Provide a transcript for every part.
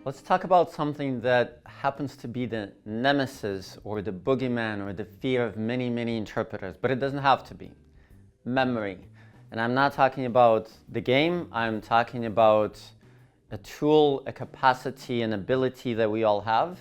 Let's talk about something that happens to be the nemesis or the boogeyman or the fear of many, many interpreters, but it doesn't have to be. Memory. And I'm not talking about the game, I'm talking about a tool, a capacity, an ability that we all have.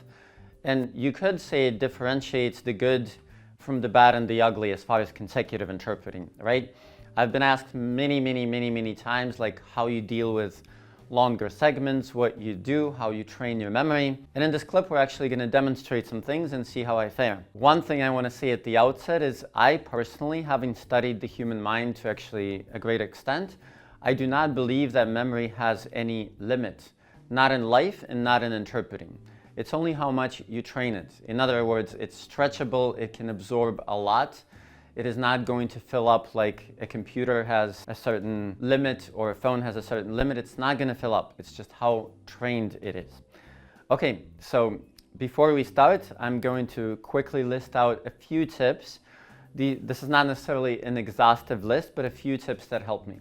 And you could say it differentiates the good from the bad and the ugly as far as consecutive interpreting, right? I've been asked many times, like how you deal with longer segments, what you do, how you train your memory. And in this clip, we're actually going to demonstrate some things and see how I fare. One thing I want to say at the outset is I personally, having studied the human mind to actually a great extent, I do not believe that memory has any limit, not in life and not in interpreting. It's only how much you train it. In other words, it's stretchable, it can absorb a lot. It is not going to fill up like a computer has a certain limit or a phone has a certain limit. It's not going to fill up. It's just how trained it is. Okay, so before we start, I'm going to quickly list out a few tips. This is not necessarily an exhaustive list, but a few tips that help me.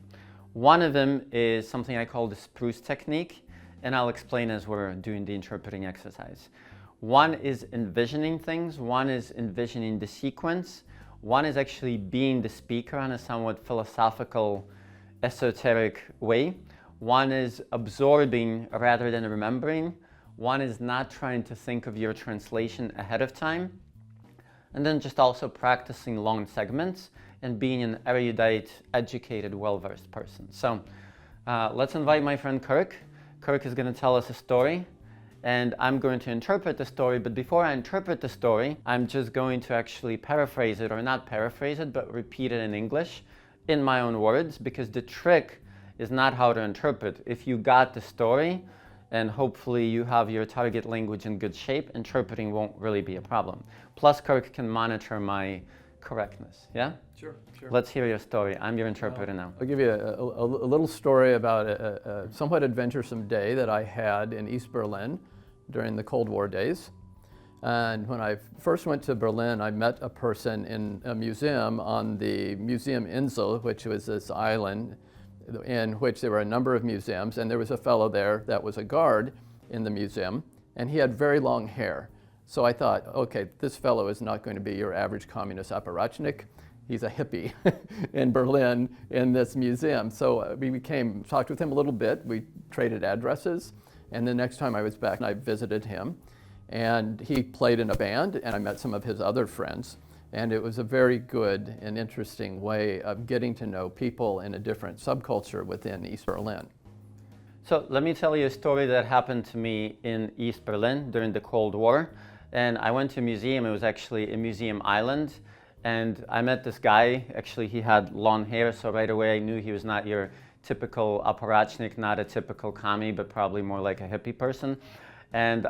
One of them is something I call the spruce technique, and I'll explain as we're doing the interpreting exercise. One is envisioning things. One is envisioning the sequence. One is actually being the speaker in a somewhat philosophical, esoteric way. One is absorbing rather than remembering. One is not trying to think of your translation ahead of time. And then just also practicing long segments and being an erudite, educated, well-versed person. So let's invite my friend Kirk. Kirk is going to tell us a story. And I'm going to interpret the story, but before I interpret the story, I'm just going to actually paraphrase it, or not paraphrase it, but repeat it in English in my own words, because the trick is not how to interpret. If you got the story, and hopefully you have your target language in good shape, interpreting won't really be a problem. Plus, Kirk can monitor my correctness, yeah? Sure. Let's hear your story. I'm your interpreter now. I'll give you a little story about a somewhat adventuresome day that I had in East Berlin during the Cold War days. And when I first went to Berlin, I met a person in a museum on the Museum Insel, which was this island in which there were a number of museums, and there was a fellow there that was a guard in the museum, and he had very long hair. So I thought, okay, this fellow is not going to be your average communist apparatchik. He's a hippie in Berlin in this museum. So we talked with him a little bit. We traded addresses. And the next time I was back, I visited him. And he played in a band, and I met some of his other friends. And it was a very good and interesting way of getting to know people in a different subculture within East Berlin. So let me tell you a story that happened to me in East Berlin during the Cold War. And I went to a museum. It was actually a museum island. And I met this guy. Actually, he had long hair, so right away I knew he was not your typical apparatchik, not a typical commie, but probably more like a hippie person. And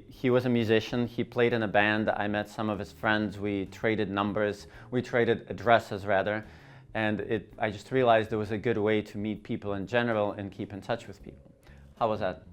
he was a musician. He played in a band. I met some of his friends. We traded numbers. We traded addresses, rather. And I just realized there was a good way to meet people in general and keep in touch with people. How was that?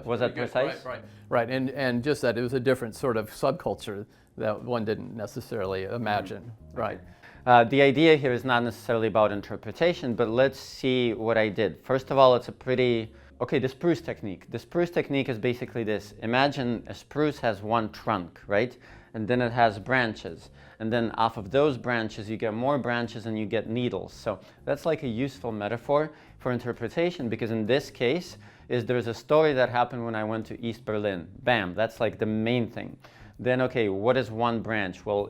Was that precise? Right. And just that it was a different sort of subculture that one didn't necessarily imagine. Right. The idea here is not necessarily about interpretation, but let's see what I did. First of all, it's the spruce technique. The spruce technique is basically this. Imagine a spruce has one trunk, right? And then it has branches. And then off of those branches, you get more branches and you get needles. So that's like a useful metaphor for interpretation, because in this case, there's a story that happened when I went to East Berlin. Bam, that's like the main thing. Then, okay, what is one branch? Well,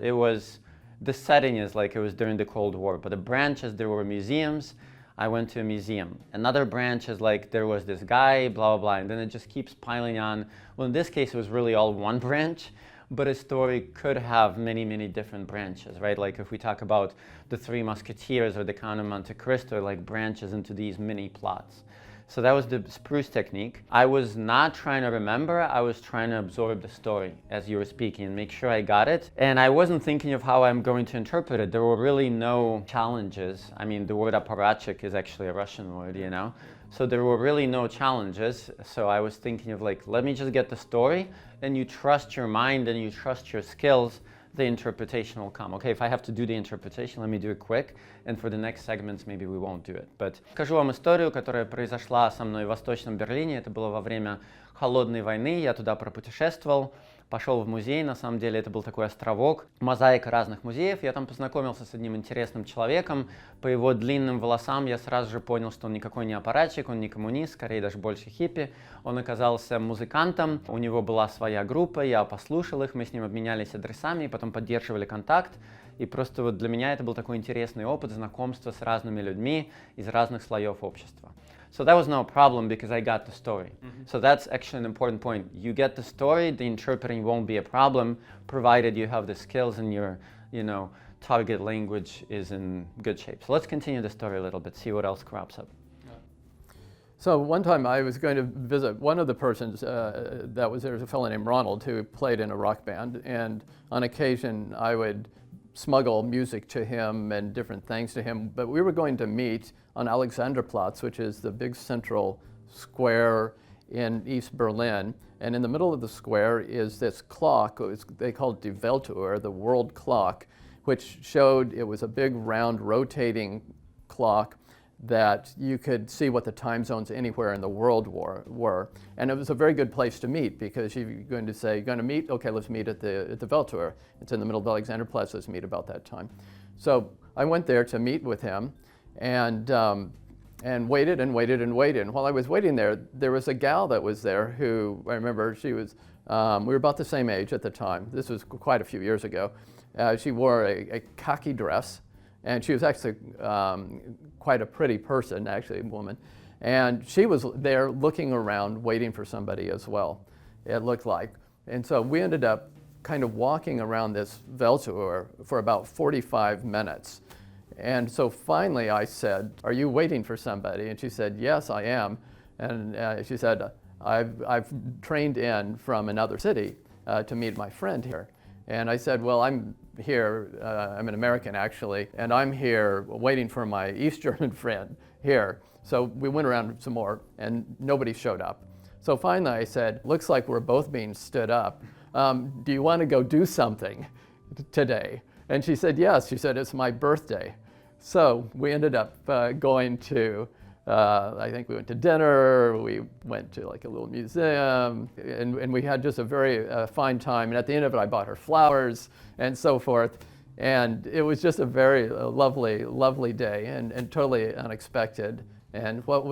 the setting is like it was during the Cold War, but the branches, there were museums. I went to a museum. Another branch is like there was this guy, blah, blah, blah, and then it just keeps piling on. Well, in this case, it was really all one branch, but a story could have many different branches, right? Like if we talk about the Three Musketeers or the Count of Monte Cristo, like branches into these mini plots. So that was the spruce technique. I was not trying to remember, I was trying to absorb the story as you were speaking and make sure I got it. And I wasn't thinking of how I'm going to interpret it. There were really no challenges. I mean, the word apparatchik is actually a Russian word, you know? So there were really no challenges. So I was thinking of like, let me just get the story, and you trust your mind and you trust your skills the interpretation will come. Okay, if I have to do the interpretation, let me do it quick, and for the next segments maybe we won't do it. But скажу вам историю, которая произошла со мной в Восточном Берлине. Это было во время Холодной войны. Я туда пропутешествовал, пошел в музей. На самом деле это был такой островок, мозаика разных музеев. Я там познакомился с одним интересным человеком. По его длинным волосам я сразу же понял, что он никакой не аппаратчик, он не коммунист, скорее даже больше хиппи. Он оказался музыкантом, у него была своя группа, я послушал их, мы с ним обменялись адресами, потом поддерживали контакт. И просто вот для меня это был такой интересный опыт знакомства с разными людьми из разных слоев общества. So that was no problem because I got the story. So that's actually an important point. You get the story, the interpreting won't be a problem, provided you have the skills and your, target language is in good shape. So let's continue the story a little bit, see what else crops up. So one time I was going to visit one of the persons that was there was a fellow named Ronald who played in a rock band, and on occasion I would smuggle music to him and different things to him. But we were going to meet on Alexanderplatz, which is the big central square in East Berlin. And in the middle of the square is this clock. They called it Die Weltuhr, the world clock, which showed it was a big round rotating clock that you could see what the time zones anywhere in the world were. And it was a very good place to meet because you're going to say, you're going to meet? Okay, let's meet at the Weltuhr. It's in the middle of Alexanderplatz, let's meet about that time. So I went there to meet with him and waited and waited and waited. And while I was waiting there was a gal that was there who, I remember she was, we were about the same age at the time. This was quite a few years ago. She wore a khaki dress. And she was actually quite a pretty person, actually, a woman. And she was there looking around, waiting for somebody as well, it looked like. And so we ended up kind of walking around this Weltuhr for about 45 minutes. And so finally I said, "Are you waiting for somebody?" And she said, "Yes, I am." And she said, I've trained in from another city to meet my friend here. And I said, "Well, I'm here, I'm an American actually, and I'm here waiting for my East German friend here." So we went around some more and nobody showed up. So finally I said, "Looks like we're both being stood up. Do you want to go do something today?" And she said, "Yes." She said, "It's my birthday." So we ended up going to, I think we went to dinner, we went to like a little museum, and we had just a very fine time. And at the end of it, I bought her flowers and so forth. And it was just a very lovely, lovely day and totally unexpected. And what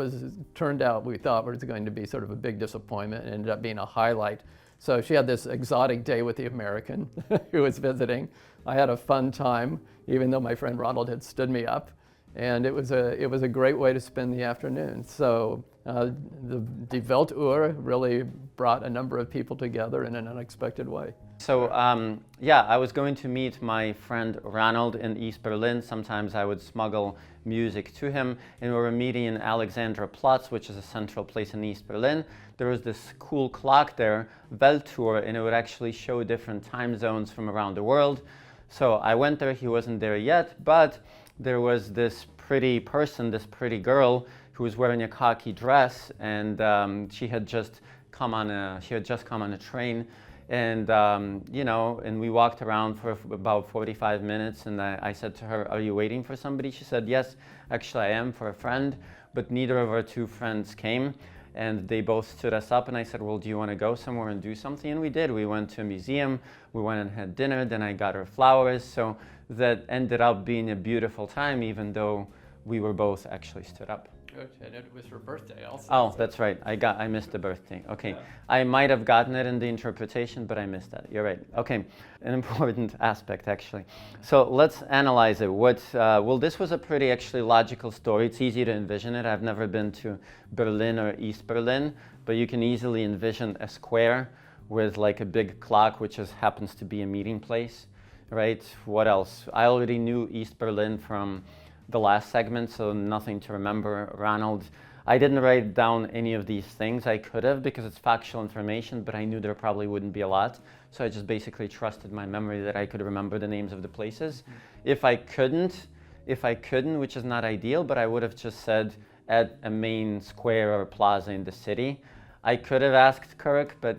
turned out, we thought was going to be sort of a big disappointment, ended up being a highlight. So she had this exotic day with the American who was visiting. I had a fun time, even though my friend Ronald had stood me up. And it was a great way to spend the afternoon. So the Die Weltuhr really brought a number of people together in an unexpected way. So I was going to meet my friend Ronald in East Berlin. Sometimes I would smuggle music to him, and we were meeting in Alexanderplatz, which is a central place in East Berlin. There was this cool clock there, Weltuhr, and it would actually show different time zones from around the world. So I went there, he wasn't there yet, but there was this pretty person, this pretty girl who was wearing a khaki dress, and she had just come on a train, and and we walked around for about 45 minutes, and I said to her, "Are you waiting for somebody?" She said, "Yes, actually I am, for a friend," but neither of our two friends came, and they both stood us up, and I said, "Well, do you want to go somewhere and do something?" And we did. We went to a museum, we went and had dinner, then I got her flowers, so that ended up being a beautiful time, even though we were both actually stood up. Good, and it was her birthday also. Oh, that's right. I missed the birthday. Okay, yeah. I might have gotten it in the interpretation, but I missed that. You're right. Okay, an important aspect actually. So let's analyze it. Well, this was a pretty actually logical story. It's easy to envision it. I've never been to Berlin or East Berlin, but you can easily envision a square with like a big clock, which just happens to be a meeting place, right? What else? I already knew East Berlin from the last segment, so nothing to remember. Ronald, I didn't write down any of these things. I could have because it's factual information, but I knew there probably wouldn't be a lot. So I just basically trusted my memory that I could remember the names of the places. If I couldn't, which is not ideal, but I would have just said at a main square or plaza in the city. I could have asked Kirk, but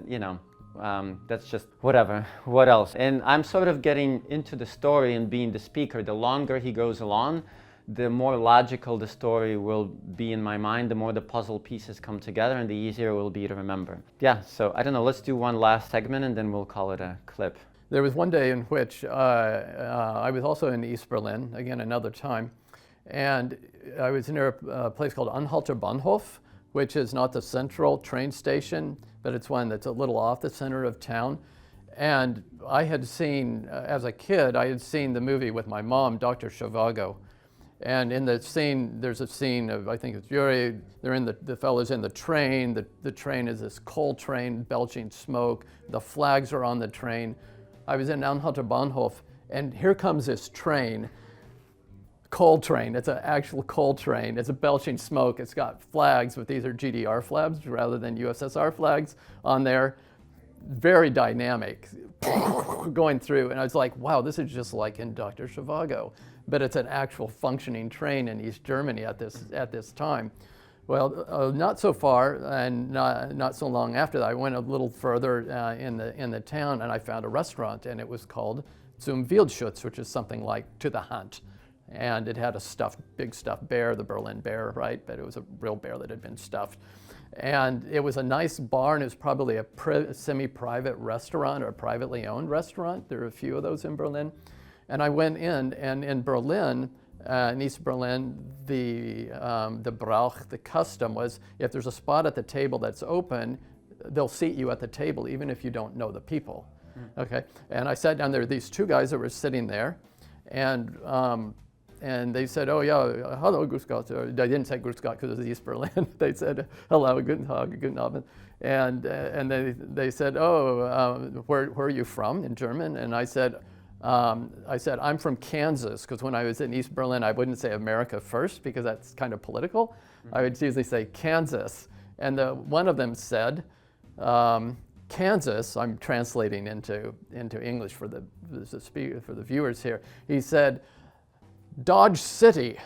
That's just whatever. What else? And I'm sort of getting into the story and being the speaker. The longer he goes along, the more logical the story will be in my mind, the more the puzzle pieces come together, and the easier it will be to remember. Yeah, so I don't know, let's do one last segment and then we'll call it a clip. There was one day in which I was also in East Berlin, again another time, and I was near a place called Anhalter Bahnhof, which is not the central train station, but it's one that's a little off the center of town. And I had seen, as a kid, I had seen the movie with my mom, Dr. Zhivago. And in the scene, there's a scene of, I think it's Yuri, the fellow's in the train. The train is this coal train, belching smoke. The flags are on the train. I was in Anhalter Bahnhof, and here comes this train, coal train. It's an actual coal train. It's a belching smoke. It's got flags, but these are GDR flags rather than USSR flags on there. Very dynamic, going through. And I was like, wow, this is just like in Dr. Zhivago. But it's an actual functioning train in East Germany at this time. Well, not so far, and not so long after that. I went a little further in the town, and I found a restaurant, and it was called Zum Wildschutz, which is something like To the Hunt. And it had a big stuffed bear, the Berlin bear, right? But it was a real bear that had been stuffed. And it was a nice bar, and it was probably a semi-private restaurant or a privately owned restaurant. There are a few of those in Berlin. And I went in, and in Berlin, in East Berlin, the Brauch, the custom was, if there's a spot at the table that's open, they'll seat you at the table, even if you don't know the people. Okay, and I sat down there. These two guys that were sitting there, and they said, "Oh yeah, hello, Grüß Gott." They didn't say Grüß Gott because it was East Berlin. They said, "Hello, guten Tag, guten Abend," and they said, "Oh, where are you from?" in German, and I said, I'm from Kansas, because when I was in East Berlin, I wouldn't say America first because that's kind of political. Mm-hmm. I would usually say Kansas. And one of them said, Kansas, I'm translating into English for the viewers here. He said, Dodge City.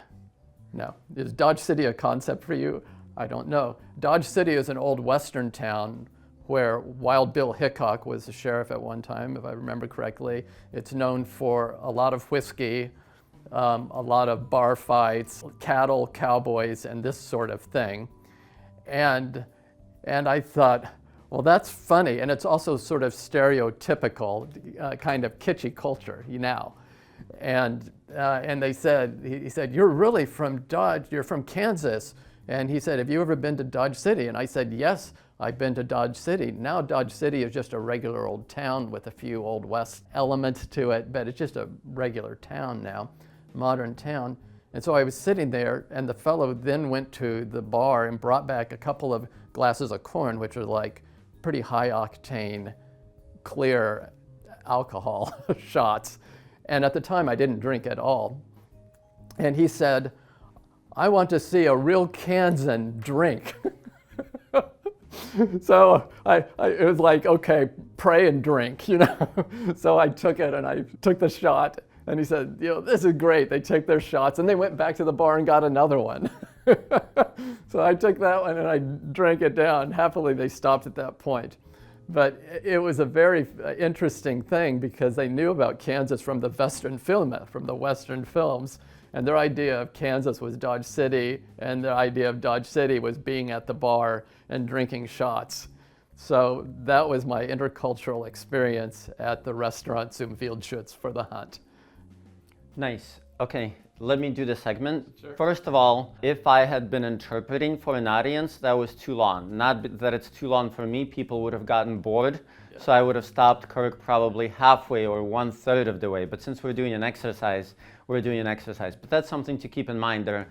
Now, is Dodge City a concept for you? I don't know. Dodge City is an old Western town where Wild Bill Hickok was the sheriff at one time, if I remember correctly. It's known for a lot of whiskey, a lot of bar fights, cattle, cowboys, and this sort of thing. And I thought, well, that's funny, and it's also sort of stereotypical, kind of kitschy culture now. And he said, you're really from Dodge, you're from Kansas. And he said, have you ever been to Dodge City? And I said, yes, I've been to Dodge City. Now Dodge City is just a regular old town with a few Old West elements to it, but it's just a regular town now, modern town. And so I was sitting there, and the fellow then went to the bar and brought back a couple of glasses of corn, which are like pretty high octane, clear alcohol shots. And at the time I didn't drink at all. And he said, I want to see a real Kansan drink. So it was like, okay, pray and drink, you know. So I took it, and I took the shot, and he said, this is great. They take their shots, and they went back to the bar and got another one. So I took that one, and I drank it down. Happily, they stopped at that point. But it was a very interesting thing because they knew about Kansas from the Western films. And their idea of Kansas was Dodge City, and their idea of Dodge City was being at the bar and drinking shots. So that was my intercultural experience at the restaurant Zum Wildschutz for the hunt. Nice. Okay, let me do the segment. Sure. First of all, if I had been interpreting for an audience, that was too long. Not that it's too long for me, people would have gotten bored. Yeah. So I would have stopped Kirk probably halfway or 1/3 of the way. But since we're doing an exercise, we're doing an exercise. But that's something to keep in mind. There are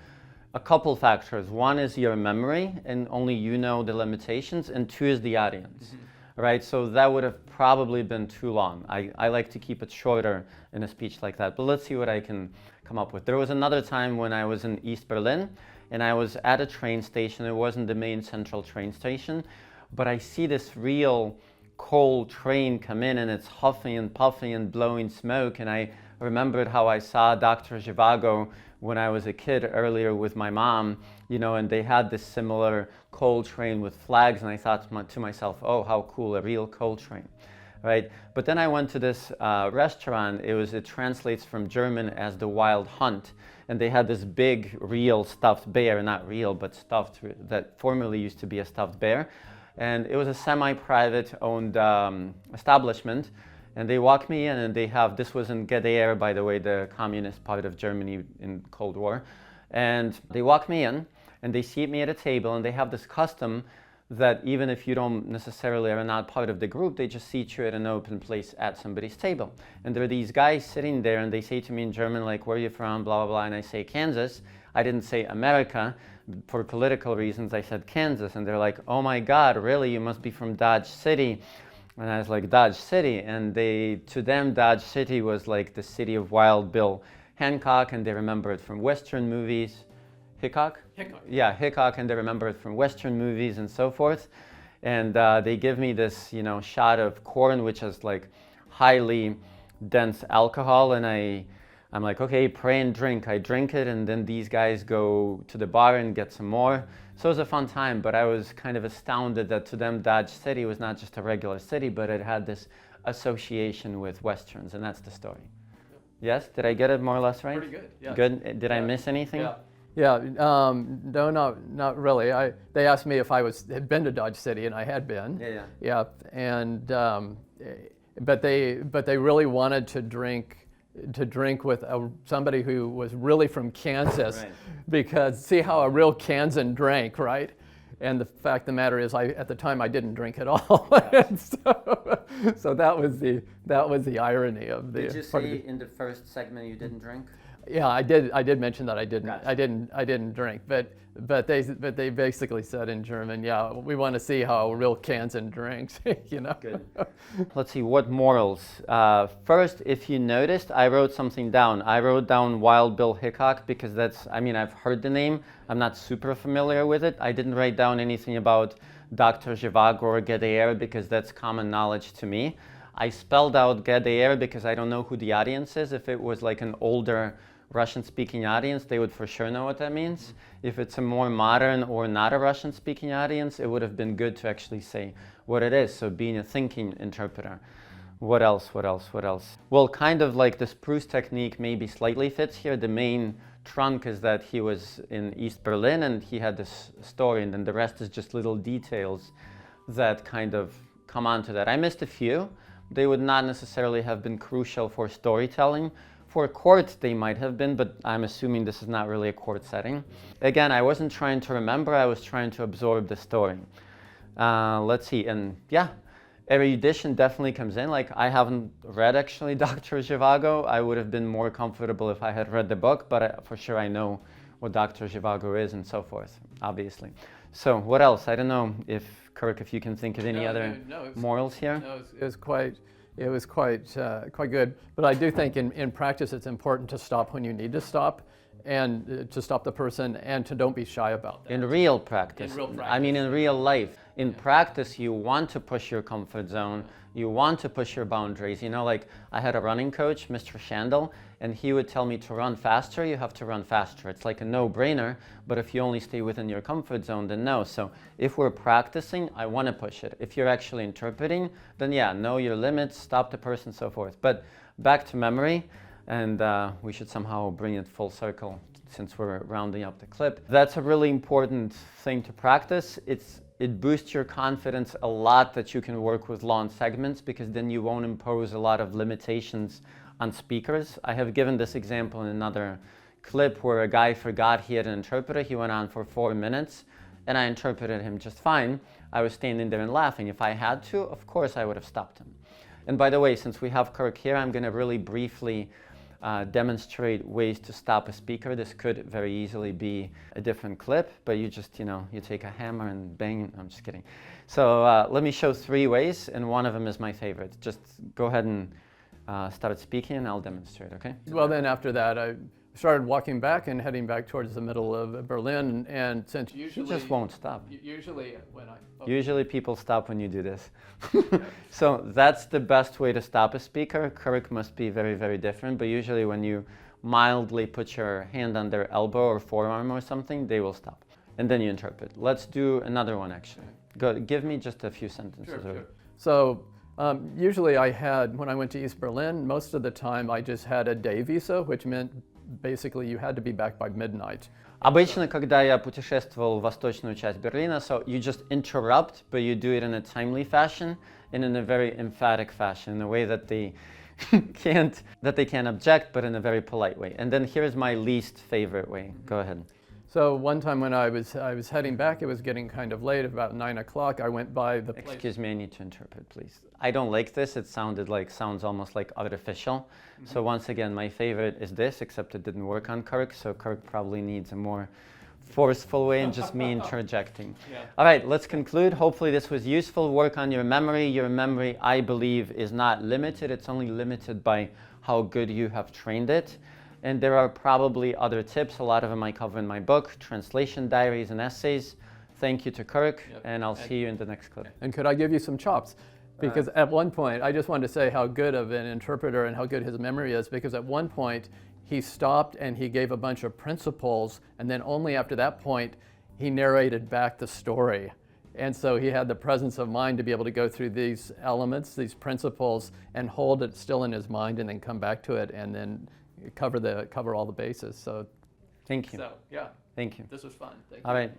a couple factors. One is your memory, and only you know the limitations, and two is the audience. Mm-hmm. Right? So that would have probably been too long. I like to keep it shorter in a speech like that. But let's see what I can come up with. There was another time when I was in East Berlin, and I was at a train station. It wasn't the main central train station, but I see this real coal train come in, and it's huffing and puffing and blowing smoke, and I remembered how I saw Dr. Zhivago when I was a kid earlier with my mom, you know, and they had this similar coal train with flags, and I thought to myself, oh, how cool, a real coal train, right? But then I went to this restaurant. It translates from German as the Wild Hunt, and they had this big, real stuffed bear, not real, but stuffed, that formerly used to be a stuffed bear. And it was a semi-private owned establishment. And they walk me in, and they have, this was in DDR, by the way, the communist part of Germany in Cold War. And they walk me in, and they seat me at a table, and they have this custom that even if you don't necessarily are not part of the group, they just seat you at an open place at somebody's table. And there are these guys sitting there, and they say to me in German, like, where are you from, blah, blah, blah, and I say, Kansas. I didn't say America. For political reasons, I said Kansas, and they're like, oh my God, really? You must be from Dodge City. And I was like, Dodge City, and to them, Dodge City was like the city of Wild Bill Hancock, and they remember it from Western movies. Hickok? Hickok. Yeah, Hickok, and they remember it from Western movies and so forth. And they give me this, you know, shot of corn, which is like highly dense alcohol, and I'm like, okay, pray and drink. I drink it, and then these guys go to the bar and get some more. So it was a fun time, but I was kind of astounded that to them Dodge City was not just a regular city, but it had this association with Westerns, and that's the story. Yes? Did I get it more or less right? Pretty good, yeah. Good? Did I miss anything? Yeah. Yeah, no, not really. They asked me if I had been to Dodge City, and I had been. Yeah. Yeah, and but they really wanted to drink with somebody who was really from Kansas, Right. Because see how a real Kansan drank, right? And the fact of the matter is, at the time I didn't drink at all. And so that was the irony of the. Did you say in the first segment you didn't drink? Yeah, I did mention that I didn't. Gotcha. I didn't drink, but they basically said in German, yeah, we want to see how a real Kansan drinks, you know. Good. Let's see, what morals? First, if you noticed, I wrote something down. I wrote down Wild Bill Hickok because I've heard the name. I'm not super familiar with it. I didn't write down anything about Dr. Zhivago or DDR because that's common knowledge to me. I spelled out DDR because I don't know who the audience is. If it was like an older Russian-speaking audience, they would for sure know what that means. If it's a more modern or not a Russian-speaking audience, it would have been good to actually say what it is, so being a thinking interpreter. What else? Well, kind of like the spruce technique maybe slightly fits here. The main trunk is that he was in East Berlin and he had this story, and then the rest is just little details that kind of come onto that. I missed a few. They would not necessarily have been crucial for storytelling. For court, they might have been, but I'm assuming this is not really a court setting. Again, I wasn't trying to remember, I was trying to absorb the story. Let's see, and yeah, erudition definitely comes in. Like, I haven't read actually Dr. Zhivago. I would have been more comfortable if I had read the book, but for sure I know what Dr. Zhivago is and so forth, obviously. So what else? I don't know if, Kirk, if you can think of any other morals here? No, it was quite good. But I do think in practice it's important to stop when you need to stop, and to stop the person, and to don't be shy about that. In real practice. In real practice. I mean, in real life. In practice, you want to push your comfort zone. You want to push your boundaries. You know, like I had a running coach, Mr. Shandel, and he would tell me to run faster, you have to run faster. It's like a no-brainer, but if you only stay within your comfort zone, then no. So if we're practicing, I want to push it. If you're actually interpreting, then yeah, know your limits, stop the person, so forth. But back to memory, and we should somehow bring it full circle since we're rounding up the clip. That's a really important thing to practice. It boosts your confidence a lot that you can work with long segments, because then you won't impose a lot of limitations on speakers. I have given this example in another clip where a guy forgot he had an interpreter. He went on for 4 minutes and I interpreted him just fine. I was standing there and laughing. If I had to, of course I would have stopped him. And by the way, since we have Kirk here, I'm going to really briefly demonstrate ways to stop a speaker. This could very easily be a different clip, but you just, you take a hammer and bang. I'm just kidding. So let me show 3 ways, and one of them is my favorite. Just go ahead and start speaking and I'll demonstrate, okay? Well, then after that, I started walking back and heading back towards the middle of Berlin, and since usually... You just won't stop. Usually when I... Okay. Usually people stop when you do this. So that's the best way to stop a speaker. Kirk must be very, very different, but usually when you mildly put your hand on their elbow or forearm or something, they will stop. And then you interpret. Let's do another one actually. Go, give me just a few sentences. Sure. So usually when I went to East Berlin, most of the time I just had a day visa, which meant basically you had to be back by midnight. Обычно, когда я путешествовал в восточную часть Берлина, so you just interrupt, but you do it in a timely fashion and in a very emphatic fashion, in a way that they can't object, but in a very polite way. And then here's my least favorite way. Go ahead. So one time when I was heading back, it was getting kind of late, about 9 o'clock. I went by the place. Excuse me, I need to interpret, please. I don't like this. It sounds almost like artificial. So once again, my favorite is this, except it didn't work on Kirk. So Kirk probably needs a more forceful way and just me interjecting. Yeah. All right, let's conclude. Hopefully this was useful. Work on your memory. Your memory, I believe, is not limited. It's only limited by how good you have trained it. And there are probably other tips. A lot of them I cover in my book, Translation Diaries and Essays. Thank you to Kirk, and I'll see you in the next clip. And could I give you some chops? Because at one point, I just wanted to say how good of an interpreter and how good his memory is, because at one point, he stopped and he gave a bunch of principles, and then only after that point, he narrated back the story. And so he had the presence of mind to be able to go through these elements, these principles, and hold it still in his mind, and then come back to it, and then cover all the bases. So thank you. So yeah, thank you. This was fun. Thank you. All right.